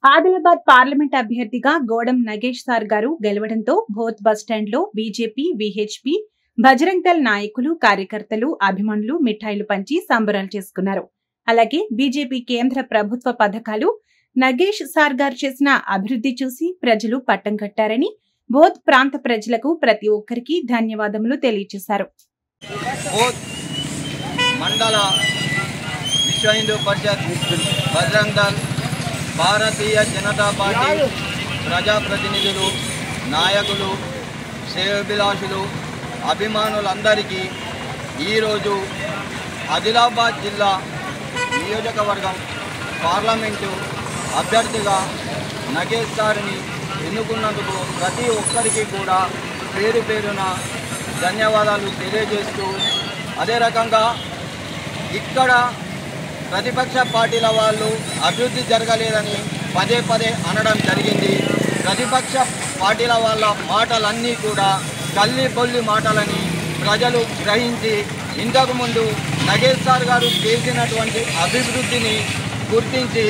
Adilabad parliament అభ్యర్థిగా గోడం Nagesh sir గారు గెలవడంతో both బస్టాండ్లో బీజేపీ, విహెచ్పీ, బజరంగ్ దళ్ నాయకులు, కార్యకర్తలు, అభిమానులు మిఠాయిలు పంచి సంబరాలు చేసుకున్నారు. అలాగే బీజేపీ కేంద్ర ప్రభుత్వ పథకాలు, నగేష్ సార్ గారు చేసిన అభివృద్ధి చూసి ప్రజలు పట్టం కట్టారని బోత్ ప్రాంత ప్రజలకు ప్రతి ఒక్కరికి ధన్యవాదములు తెలియజేశారు. మండల విశ్వ హిందూ పరిషత్, బజరంగ్ దళ్, భారతీయ జనతా పార్టీ ప్రజాప్రతినిధులు, నాయకులు, శ్రేయోభిలాషులు, అభిమానులందరికీ ఈరోజు ఆదిలాబాద్ జిల్లా నియోజకవర్గం పార్లమెంటు అభ్యర్థిగా నగేష్ సార్ని ఎన్నుకున్నందుకు ప్రతి ఒక్కరికి కూడా పేరు పేరున ధన్యవాదాలు తెలియజేస్తూ, అదే రకంగా ఇక్కడ ప్రతిపక్ష పార్టీల వాళ్ళు అభివృద్ధి జరగలేదని పదే పదే అనడం జరిగింది. ప్రతిపక్ష పార్టీల వాళ్ళ మాటలన్నీ కూడా కల్లి బొల్లి మాటలని ప్రజలు గ్రహించి ఇంతకుముందు నగేష్ సార్ గారు చేసినటువంటి అభివృద్ధిని గుర్తించి